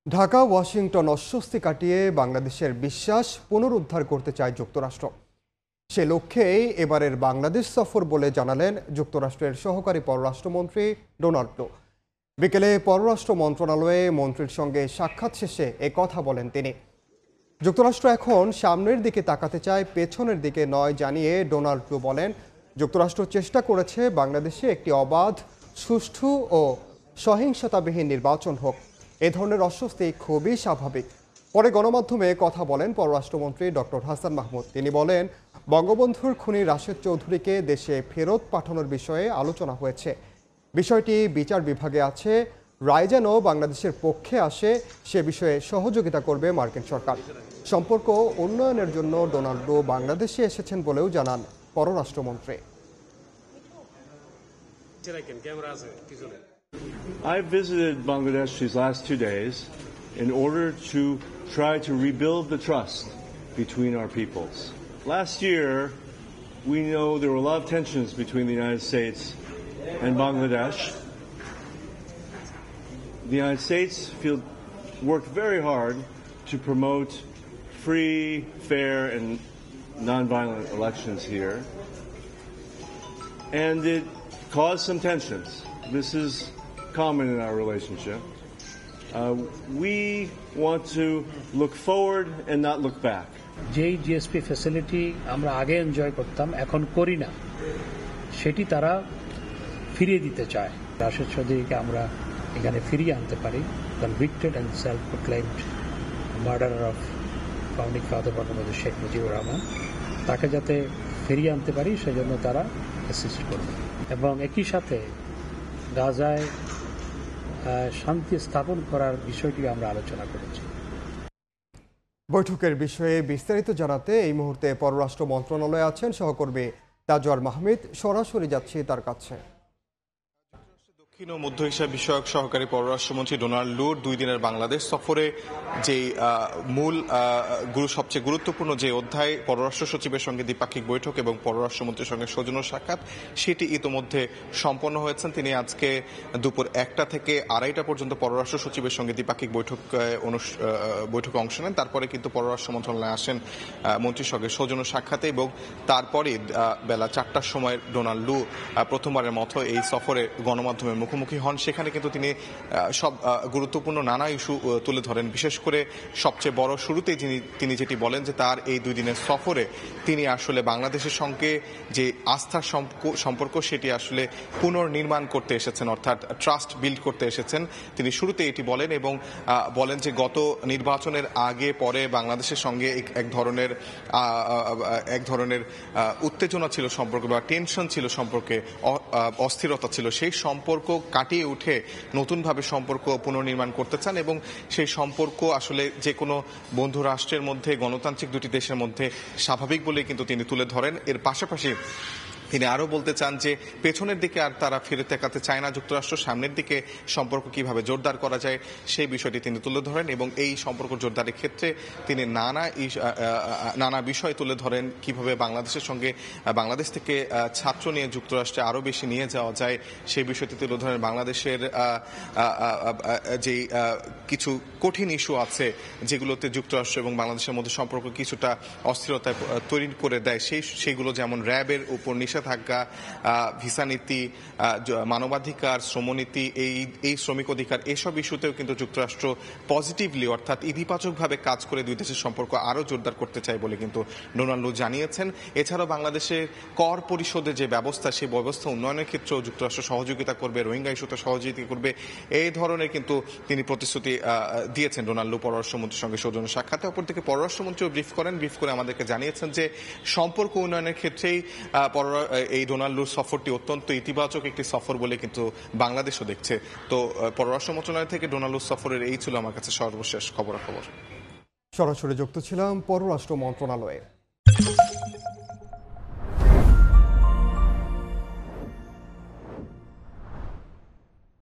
Dhaka Washington অস্বস্তি কাটিয়ে বাংলাদেশের বিশ্বাস পুনরুদ্ধার করতে চায় যুক্তরাষ্ট্র। সে লক্ষ্যেই এবারের বাংলাদেশ সফর বলে জানালেন যুক্তরাষ্ট্রের সহকারী পররাষ্ট্রমন্ত্রী ডোনাল্ড ট্রাম্প। বিকেলে পররাষ্ট্র মন্ত্রণালয়ে মন্ত্রীর সঙ্গে সাক্ষাৎ শেষে কথা বলেন তিনি। যুক্তরাষ্ট্র এখন সামনের দিকে তাকাতে চায়, পেছনের দিকে নয় জানিয়ে ডোনাল্ড ট্রাম্প বলেন, যুক্তরাষ্ট্র চেষ্টা করেছে বাংলাদেশে একটি অবাধ, সুষ্ঠু ও সহিংসতাবিহীন নির্বাচন হোক। এ ধরনের অস্বস্তি খুবই স্বাভাবিক। পরে গণমাধ্যমে কথা বলেন পররাষ্ট্রমন্ত্রী ডক্টর হাসান মাহমুদ। তিনি বলেন, বঙ্গবন্ধুর খুনি রাশেদ চৌধুরীকে দেশে ফেরত পাঠানোর বিষয়ে আলোচনা হয়েছে। বিষয়টি বিচার বিভাগে আছে। রায় যেন বাংলাদেশের পক্ষে আসে সে বিষয়ে সহযোগিতা করবে মার্কিন সরকার। সম্পর্ক উন্নয়নের জন্য ডোনাল্ড বাংলাদেশে এসেছেন বলেও জানান পররাষ্ট্রমন্ত্রী। I visited Bangladesh these last 2 days in order to try to rebuild the trust between our peoples. Last year, we know there were a lot of tensions between the United States and Bangladesh. The United States worked very hard to promote free, fair, and nonviolent elections here. And it caused some tensions. This is common in our relationship. We want to look forward and not look back. যেই GSP facility আমরা আগে enjoy করতাম এখন করি না, সেটি তারা ফিরিয়ে দিতে চায়। রাশেদ চৌধুরীকে আমরা এখানে ফিরিয়ে আনতে পারি, convicted and self proclaimed murderer of founding father Bangabandhu Sheikh Mujibur Rahman, তাকে যাতে ফিরিয়ে আনতে পারি সেজন্য তারা অ্যাসিস্ট করবে। এবং একই সাথে গাজায় শান্তি স্থাপন করার বিষয়টি আমরা আলোচনা করেছি। বৈঠকের বিষয়ে বিস্তারিত জানাতে এই মুহূর্তে পররাষ্ট্র মন্ত্রণালয়ে আছেন সহকর্মী তাজওয়ার মাহমুদ। সরাসরি যাচ্ছি তার কাছে। দক্ষিণ ও মধ্য এশিয়া বিষয়ক সহকারী পররাষ্ট্রমন্ত্রী ডোনাল্ড লুর 2 দিনের বাংলাদেশ সফরে যে মূল সবচেয়ে গুরুত্বপূর্ণ যে অধ্যায় পররাষ্ট্র সচিবের সঙ্গে দ্বিপাক্ষিক বৈঠক এবং পররাষ্ট্রমন্ত্রীর সঙ্গে সৌজন্য সাক্ষাৎ, সেটি ইতোমধ্যে সম্পন্ন হয়েছেন। তিনি আজকে দুপুর 1টা থেকে 2:30 পর্যন্ত পররাষ্ট্র সচিবের সঙ্গে দ্বিপাক্ষিক বৈঠকে অংশ নেন। তারপরে কিন্তু পররাষ্ট্র মন্ত্রণালয়ে আসেন মন্ত্রীর সঙ্গে সৌজন্য সাক্ষাতে, এবং তারপরে বেলা 4টার সময় ডোনাল্ড লু প্রথমবারের মতো এই সফরে গণমাধ্যমের মুখোমুখি হন। সেখানে কিন্তু তিনি সব গুরুত্বপূর্ণ নানা ইস্যু তুলে ধরেন। বিশেষ করে সবচেয়ে বড় শুরুতেই তিনি যেটি বলেন যে তার এই 2 দিনের সফরে তিনি আসলে বাংলাদেশের সঙ্গে যে আস্থার সম্পর্ক সেটি আসলে পুনর্নির্মাণ করতে এসেছেন, অর্থাৎ ট্রাস্ট বিল্ড করতে এসেছেন। তিনি শুরুতে এটি বলেন এবং বলেন যে গত নির্বাচনের আগে পরে বাংলাদেশের সঙ্গে এক ধরনের উত্তেজনা ছিল সম্পর্কে, বা টেনশন ছিল সম্পর্কে, অস্থিরতা ছিল। সেই সম্পর্ক কাটিয়ে উঠে নতুনভাবে সম্পর্ক পুনর্নির্মাণ করতে চান, এবং সেই সম্পর্ক আসলে যে কোনো বন্ধু রাষ্ট্রের মধ্যে, গণতান্ত্রিক দুটি দেশের মধ্যে স্বাভাবিক বলেই কিন্তু তিনি তুলে ধরেন। এর পাশাপাশি তিনি আরও বলতে চান যে পেছনের দিকে আর তারা ফিরে তাকাতে চায় না যুক্তরাষ্ট্র, সামনের দিকে সম্পর্ক কিভাবে জোরদার করা যায় সেই বিষয়টি তিনি তুলে ধরেন, এবং এই সম্পর্ক জোরদারের ক্ষেত্রে তিনি নানা বিষয় তুলে ধরেন। কিভাবে বাংলাদেশের সঙ্গে, বাংলাদেশ থেকে ছাত্র নিয়ে যুক্তরাষ্ট্রে আরও বেশি নিয়ে যাওয়া যায় সেই বিষয়টি তুলে ধরেন। বাংলাদেশের যে কিছু কঠিন ইস্যু আছে যেগুলোতে যুক্তরাষ্ট্র এবং বাংলাদেশের মধ্যে সম্পর্ক কিছুটা অস্থিরতা তৈরি করে দেয়, সেইগুলো যেমন র্যাবের উপর নিষেধাজ্ঞা, ভিসা নীতি, মানবাধিকার, শ্রমনীতি, এই শ্রমিক অধিকার, এসব ইস্যুতেও কিন্তু যুক্তরাষ্ট্র পজিটিভলি অর্থাৎ ইতিবাচকভাবে কাজ করে দুই দেশের সম্পর্ক আরও জোরদার করতে চায় বলে কিন্তু ডোনাল্ড লু জানিয়েছেন। এছাড়াও বাংলাদেশের কর পরিশোধের যে ব্যবস্থা, সেই ব্যবস্থা উন্নয়নের ক্ষেত্রেও যুক্তরাষ্ট্র সহযোগিতা করবে, রোহিঙ্গা ইস্যুতে সহযোগিতা করবে, এই ধরনের কিন্তু তিনি প্রতিশ্রুতি দিয়েছেন ডোনাল্ড লু পররাষ্ট্রমন্ত্রীর সঙ্গে সৌজন্য সাক্ষাতে। অপরদিকে পররাষ্ট্রমন্ত্রীও ব্রিফ করে আমাদেরকে জানিয়েছেন যে সম্পর্ক উন্নয়নের ক্ষেত্রেই এই ডোনাল্ড লুর সফরটি অত্যন্ত ইতিবাচক একটি সফর বলে কিন্তু বাংলাদেশও দেখছে। তো পররাষ্ট্র মন্ত্রণালয় থেকে ডোনাল্ড লুর সফরের এই ছিল আমার কাছে সর্বশেষ খবরাখবর। সরাসরি যুক্ত ছিলাম পররাষ্ট্র মন্ত্রণালয়ে।